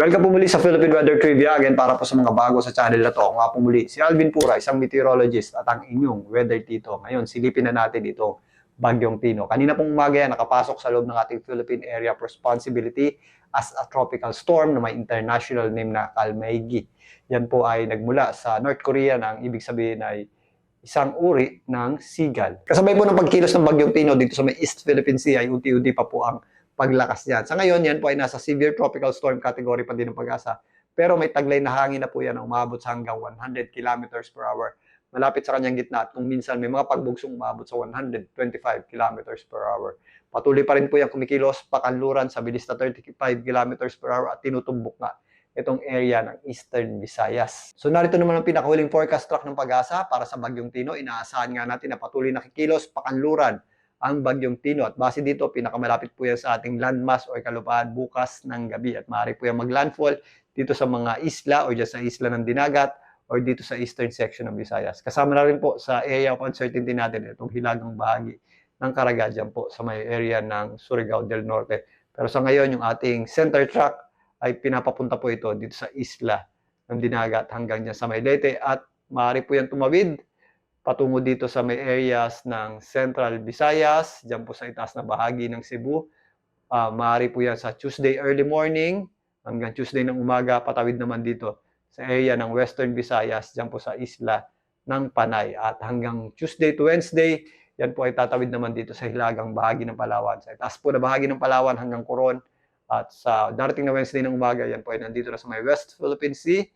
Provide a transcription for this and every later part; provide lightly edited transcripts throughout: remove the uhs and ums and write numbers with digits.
Welcome po muli sa Philippine Weather Trivia. Again, para po sa mga bago sa channel na to. Ako nga po muli, si Alvin Pura, isang meteorologist at ang inyong weather tito. Ngayon, silipin na natin itong Bagyong Tino. Kanina pong umaga yan, nakapasok sa loob ng ating Philippine Area of Responsibility as a tropical storm na may international name na Kalmaegi. Yan po ay nagmula sa North Korea na ang ibig sabihin ay isang uri ng seagull. Kasabay po ng pagkilos ng Bagyong Tino dito sa may East Philippine Sea ay unti-unti pa po ang paglakas niyan. Sa ngayon, yan po ay nasa severe tropical storm category pa din ng Pag-asa. Pero may taglay na hangin na po yan na umabot sa hanggang 100 kilometers per hour. Malapit sa kanyang gitna at kung minsan may mga pagbugsong umabot sa 125 kilometers per hour. Patuloy pa rin po yung kumikilos pakanluran sa bilis na 35 kilometers per hour at tinutumbok nga itong area ng Eastern Visayas. So narito naman ang pinakahuling forecast track ng Pag-asa para sa Bagyong Tino. Inaasahan nga natin na patuloy na kikilos pakanluran ang Bagyong Tino at base dito pinakamalapit po yan sa ating landmass o kalupaan bukas ng gabi at maaari po yan maglandfall dito sa mga isla o dyan sa isla ng Dinagat o dito sa eastern section ng Visayas. Kasama na rin po sa area of uncertainty natin itong hilagang bahagi ng Caraga dyan po sa may area ng Surigao del Norte. Pero sa ngayon yung ating center track ay pinapapunta po ito dito sa isla ng Dinagat hanggang dyan sa may Leyte at maaari po yan tumawid patungo dito sa may areas ng Central Visayas, dyan po sa itaas na bahagi ng Cebu. Maaari po yan sa Tuesday early morning, hanggang Tuesday ng umaga, patawid naman dito sa area ng Western Visayas, dyan po sa isla ng Panay. At hanggang Tuesday to Wednesday, yan po ay tatawid naman dito sa hilagang bahagi ng Palawan. Sa itaas po na bahagi ng Palawan hanggang Coron. At sa darating na Wednesday ng umaga, yan po ay nandito na sa may West Philippine Sea,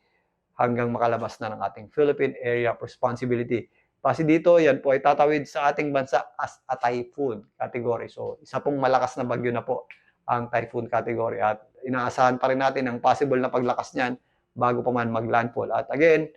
hanggang makalabas na ng ating Philippine Area of Responsibility. Kasi dito, yan po ay tatawid sa ating bansa as a typhoon category. So, isa pong malakas na bagyo na po ang typhoon category. At inaasahan pa rin natin ang possible na paglakas niyan bago pa man maglandfall. At again,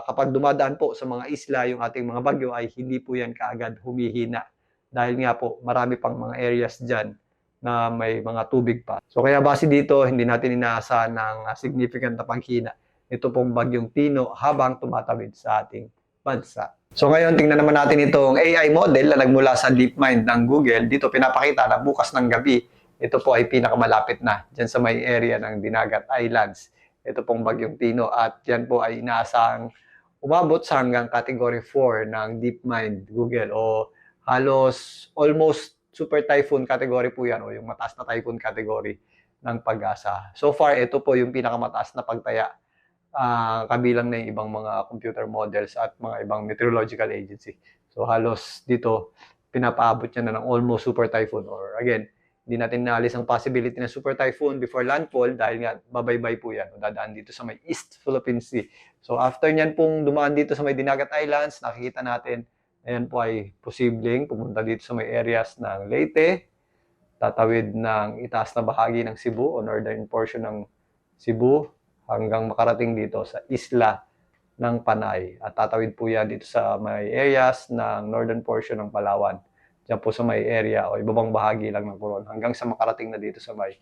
kapag dumadaan po sa mga isla yung ating mga bagyo ay hindi po yan kaagad humihina. Dahil nga po, marami pang mga areas dyan na may mga tubig pa. So, kaya base dito, hindi natin inaasahan ng significant na paghina. Ito pong Bagyong Tino habang tumatawid sa ating bansa. So ngayon, tingnan naman natin itong AI model na nagmula sa DeepMind ng Google. Dito pinapakita na bukas ng gabi, ito po ay pinakamalapit na dyan sa may area ng Dinagat Islands. Ito pong Bagyong Tino at yan po ay inaasahang umabot sa hanggang category 4 ng DeepMind Google o halos almost super typhoon category po yan o yung mataas na typhoon category ng Pag-asa. So far, ito po yung pinakamataas na pagtaya kabilang na yung ibang mga computer models at mga ibang meteorological agency. So halos dito, pinapaabot niya na ng almost super typhoon or again, hindi natin naalis ang possibility na super typhoon before landfall dahil nga babaybay po yan o dadaan dito sa may East Philippine Sea. So after niyan pong dumaan dito sa may Dinagat Islands, nakikita natin ayan po ay posibleng pumunta dito sa may areas ng Leyte, tatawid ng itaas na bahagi ng Cebu o northern portion ng Cebu, hanggang makarating dito sa isla ng Panay. At tatawid po yan dito sa may areas ng northern portion ng Palawan. Diyan po sa may area o ibabang bahagi lang ng Coron hanggang sa makarating na dito sa may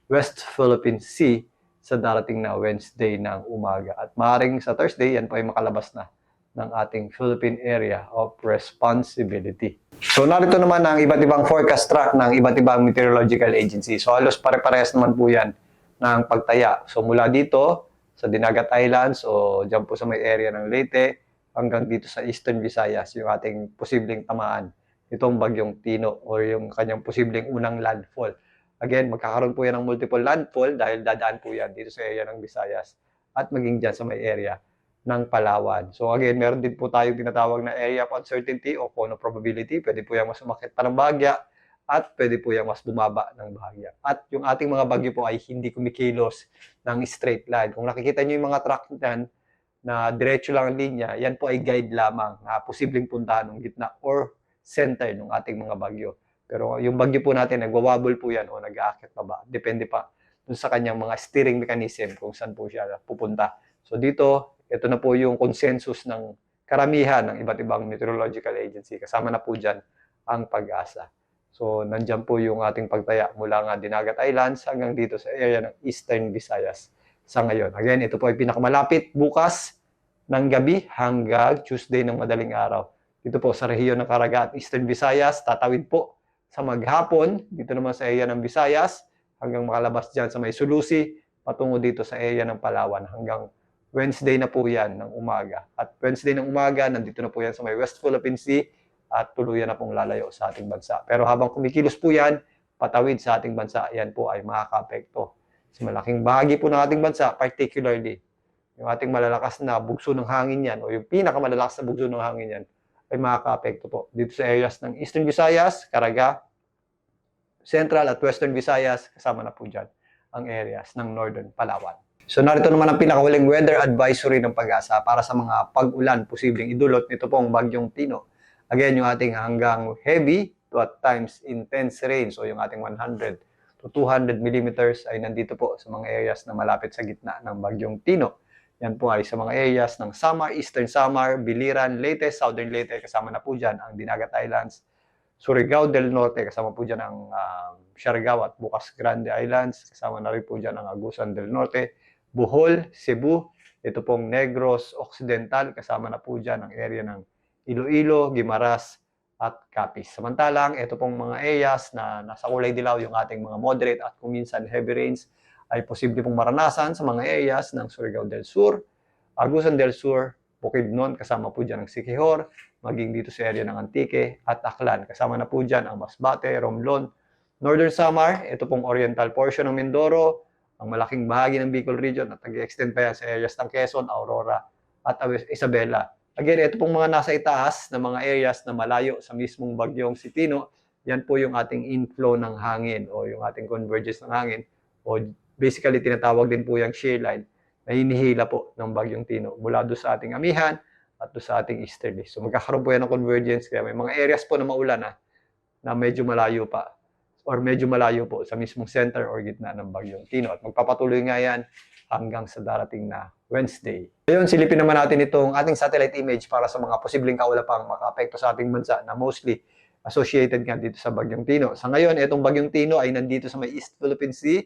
West Philippine Sea sa darating na Wednesday ng umaga. At maaaring sa Thursday, yan po ay makalabas na ng ating Philippine Area of Responsibility. So narito naman ang iba't ibang forecast track ng iba't ibang meteorological agency. So halos pare-parehas naman po yan ng pagtaya. So mula dito sa Dinagat Islands o dyan po sa may area ng Leyte hanggang dito sa Eastern Visayas yung ating posibleng tamaan itong Bagyong Tino o yung kanyang posibleng unang landfall. Again, magkakaroon po yan ng multiple landfall dahil dadaan po yan dito sa area ng Visayas at maging dyan sa may area ng Palawan. So again, meron din po tayong tinatawag na area of uncertainty o Kono probability. Pwede po yan mas umakit pa ng bahagya at pwede po yung mas bumaba ng bahagya. At yung ating mga bagyo po ay hindi kumikilos ng straight line. Kung nakikita nyo yung mga track niyan na diretso lang ang linya, yan po ay guide lamang na posibleng puntahan ng gitna or center ng ating mga bagyo. Pero yung bagyo po natin, nagwawabol po yan o nag-aakit pa ba. Depende pa dun sa kanyang mga steering mechanism kung saan po siya pupunta. So dito, ito na po yung consensus ng karamihan ng iba't ibang meteorological agency. Kasama na po dyan ang Pag-asa. So, nandyan po yung ating pagtaya mula nga Dinagat Islands hanggang dito sa area ng Eastern Visayas sa ngayon. Again, ito po ay pinakamalapit bukas ng gabi hanggang Tuesday ng madaling araw. Dito po sa rehiyon ng Caraga at Eastern Visayas, tatawid po sa maghapon, dito naman sa area ng Visayas, hanggang makalabas dyan sa may Sulusi, patungo dito sa area ng Palawan hanggang Wednesday na po yan ng umaga. At Wednesday ng umaga, nandito na po yan sa may West Philippine Sea at tuluyan na pong lalayo sa ating bansa. Pero habang kumikilos po yan, patawid sa ating bansa, yan po ay makaka-apekto sa malaking bahagi po ng ating bansa, particularly yung ating malalakas na bugso ng hangin yan o yung pinakamalalakas na bugso ng hangin yan ay makaka-apekto po dito sa areas ng Eastern Visayas, Caraga, Central at Western Visayas, kasama na po dyan ang areas ng Northern Palawan. So narito naman ang pinakahuling weather advisory ng Pag-asa para sa mga pag-ulan posibleng idulot nito pong bagyong Tino. Again, yung ating hanggang heavy to at times intense rain, so yung ating 100 to 200 millimeters ay nandito po sa mga areas na malapit sa gitna ng bagyong Tino. Yan po ay sa mga areas ng Samar, Eastern Samar, Biliran, Leyte, Southern Leyte, kasama na po dyan ang Dinagat Islands, Surigao del Norte, kasama po dyan ang Siargao at Bukas Grande Islands, kasama na rin po dyan ang Agusan del Norte, Bohol, Cebu, ito pong Negros Occidental, kasama na po dyan ang area ng Iloilo, Guimaras, at Capiz. Samantalang, ito pong mga areas na nasa kulay dilaw, yung ating mga moderate at kung minsan heavy rains, ay posible pong maranasan sa mga areas ng Surigao del Sur, Agusan del Sur, Bukidnon, kasama po dyan ang Siquijor, maging dito sa area ng Antique at Aklan. Kasama na po dyan ang Masbate, Romblon, Northern Samar, ito pong oriental portion ng Mindoro, ang malaking bahagi ng Bicol Region at nag-extend pa yan sa areas ng Quezon, Aurora at Isabela. Again, ito pong mga nasa itaas na mga areas na malayo sa mismong bagyong si Tino, yan po yung ating inflow ng hangin o yung ating convergence ng hangin o basically tinatawag din po yung shear line na hinihila po ng bagyong Tino mula doon sa ating amihan at doon sa ating easterly. So magkakaroon po yan ng convergence kaya may mga areas po na maulan na medyo malayo pa or medyo malayo po sa mismong center or gitna ng bagyong Tino. At magpapatuloy nga yan hanggang sa darating na Wednesday. Ngayon, silipin naman natin itong ating satellite image para sa mga posibleng kaulapang makaapekto sa ating bansa na mostly associated nga dito sa bagyong Tino. Sa ngayon, itong bagyong Tino ay nandito sa may East Philippine Sea.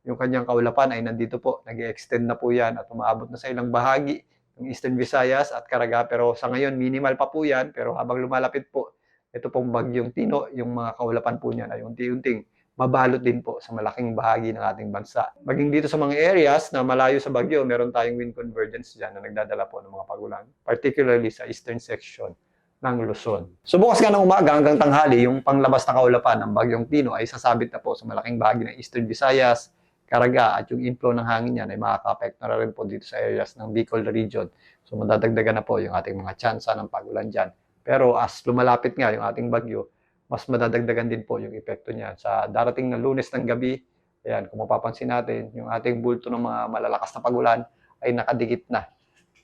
Yung kanyang kaulapan ay nandito po. Nag-extend na po yan at umaabot na sa ilang bahagi ng Eastern Visayas at Caraga. Pero sa ngayon, minimal pa po yan. Pero habang lumalapit po, ito pong bagyong Tino, yung mga kaulapan po niyan ay unti-unting mabalot din po sa malaking bahagi ng ating bansa. Maging dito sa mga areas na malayo sa bagyo, meron tayong wind convergence dyan na nagdadala po ng mga pagulan, particularly sa eastern section ng Luzon. So bukas nga ng umaga hanggang tanghali, yung panglabas na kaulapan ng bagyong Tino ay sasabit na po sa malaking bahagi ng Eastern Visayas, Caraga, at yung inflow ng hangin niyan ay makaka-apekto na rin po dito sa areas ng Bicol region. So madadagdagan na po yung ating mga tsansa ng pagulan dyan. Pero as lumalapit nga yung ating bagyo, mas madadagdagan din po yung epekto niya. Sa darating na Lunes ng gabi, ayan, kung mapapansin natin, yung ating bulto ng mga malalakas na pagulan ay nakadikit na.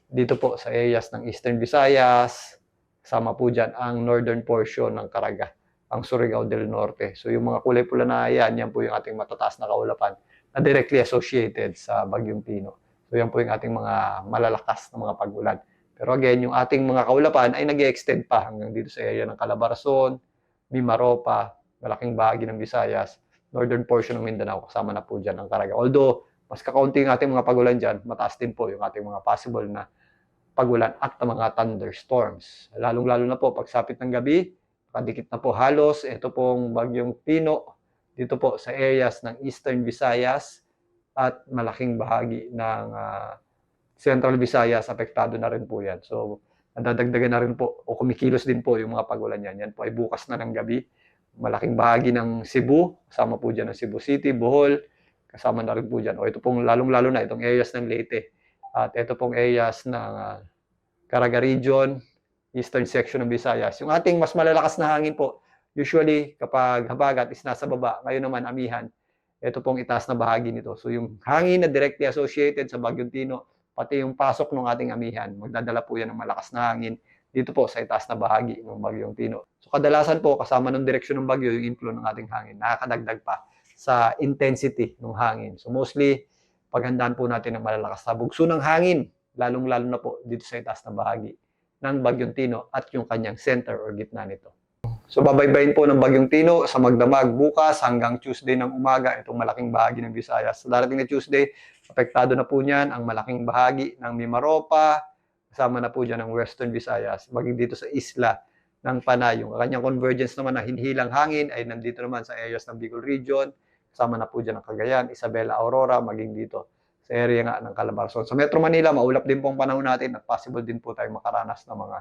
Dito po sa areas ng Eastern Visayas, kasama po dyan ang northern portion ng Caraga, ang Surigao del Norte. So yung mga kulay pula na yan po yung ating matataas na kaulapan na directly associated sa bagyong Tino. So yan po yung ating mga malalakas na mga pagulan. Pero again, yung ating mga kaulapan ay nag-extend pa hanggang dito sa area ng Calabarzon, Mimaropa, malaking bahagi ng Visayas, northern portion ng Mindanao, kasama na po dyan ang Caraga. Although, mas kakaunti yung ating mga pagulan dyan, mataas din po yung ating mga possible na pagulan at mga thunderstorms. Lalong-lalo na po, pagsapit ng gabi, nakadikit na po halos, ito pong bagyong Tino, dito po sa areas ng Eastern Visayas at malaking bahagi ng Central Visayas, apektado na rin po yan. So, nadadagdagan na rin po o kumikilos din po yung mga pagulan yan. Yan po ay bukas na ng gabi. Malaking bahagi ng Cebu, kasama po dyan ng Cebu City, Bohol, kasama na rin po dyan. O ito pong lalong-lalo na itong areas ng Leyte. At ito pong areas ng Caraga Region, Eastern section ng Visayas. Yung ating mas malalakas na hangin po, usually kapag habagat is nasa baba, ngayon naman amihan, ito pong itaas na bahagi nito. So yung hangin na directly associated sa bagyong Tino, pati yung pasok ng ating amihan, magdadala po yan ng malakas na hangin dito po sa itaas na bahagi ng bagyong Tino. So kadalasan po, kasama ng direksyon ng bagyo, yung inflow ng ating hangin, nakakadagdag pa sa intensity ng hangin. So mostly, paghandaan po natin ng malalakas na bugso ng hangin, lalong-lalo na po dito sa itaas na bahagi ng bagyong Tino at yung kanyang center or gitna nito. So babaybayin po ng bagyong Tino sa magdamag bukas hanggang Tuesday ng umaga, itong malaking bahagi ng Visayas. Sa darating na Tuesday, apektado na po niyan ang malaking bahagi ng Mimaropa, kasama na po dyan ang Western Visayas, maging dito sa isla ng Panay. Yung kanyang convergence naman na hinhilang hangin ay nandito naman sa areas ng Bicol Region, kasama na po dyan ang Cagayan, Isabela, Aurora, maging dito sa area nga ng Calabarzon. Sa Metro Manila, maulap din po ang panahon natin at possible din po tayong makaranas ng mga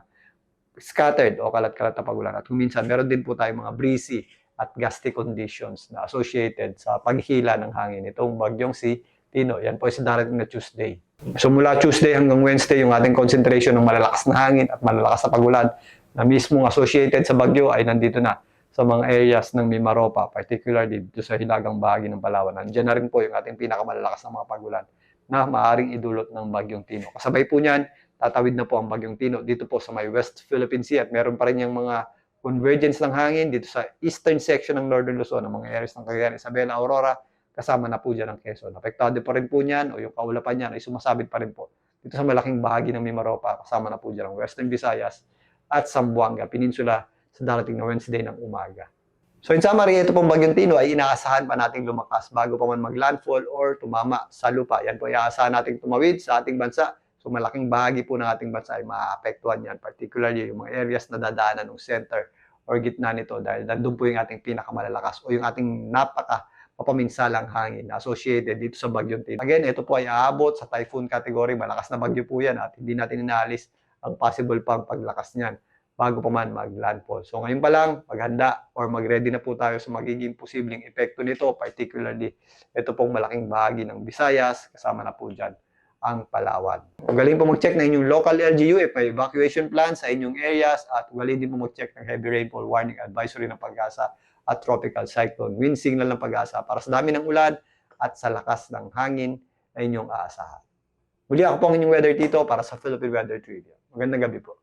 scattered o kalat-kalat na pagulan. At kung minsan, meron din po tayong mga breezy at gusty conditions na associated sa paghila ng hangin. Itong bagyong si Tino, yan po ay sa darating na Tuesday. So mula Tuesday hanggang Wednesday, yung ating concentration ng malalakas na hangin at malalakas na pagulan na mismong associated sa bagyo ay nandito na sa mga areas ng Mimaropa, particularly dito sa hilagang bahagi ng Palawan. Nandiyan na rin po yung ating pinakamalalakas na mga pagulan na maaaring idulot ng bagyong Tino. Kasabay po niyan, tatawid na po ang bagyong Tino dito po sa may West Philippine Sea at meron pa rin yung mga convergence ng hangin dito sa eastern section ng Northern Luzon, ng mga areas ng Cagayan, Isabela, Aurora, kasama na po dyan ang Quezon. Apektado pa rin po niyan o yung kaulapan niyan ay sumasabit pa rin po dito sa malaking bahagi ng Mimaropa, kasama na po dyan ang Western Visayas at Zamboanga Peninsula sa darating na Wednesday ng umaga. So in summary, ito pong bagyong Tino ay inaasahan pa nating lumakas bago pa man mag-landfall or tumama sa lupa. Yan po ay aasahan nating tumawid sa ating bansa. So malaking bahagi po ng ating bansa ay maaapektuhan yan, particularly yung mga areas na dadaanan ng center or gitna nito dahil nandun po yung ating pinakamalalakas o yung ating papaminsalang hangin associated dito sa bagyong Tino. Again, ito po ay aabot sa typhoon category. Malakas na bagyo po yan at hindi natin inaalis ang possible pang paglakas niyan bago pa man mag-landfall. So ngayon pa lang, maghanda or mag-ready na po tayo sa magiging posibleng epekto nito, particularly ito pong malaking bahagi ng Visayas, kasama na po dyan ang Palawan. Ugaling po mag-check na inyong local LGU if may evacuation plan sa inyong areas at ugaling din po mag-check ng heavy rainfall warning advisory ng Pag-asa at tropical cyclone wind signal ng Pag-asa para sa dami ng ulan at sa lakas ng hangin na inyong aasahan. Muli ako po ang inyong weather tito para sa Philippine Weather Trivia. Magandang gabi po.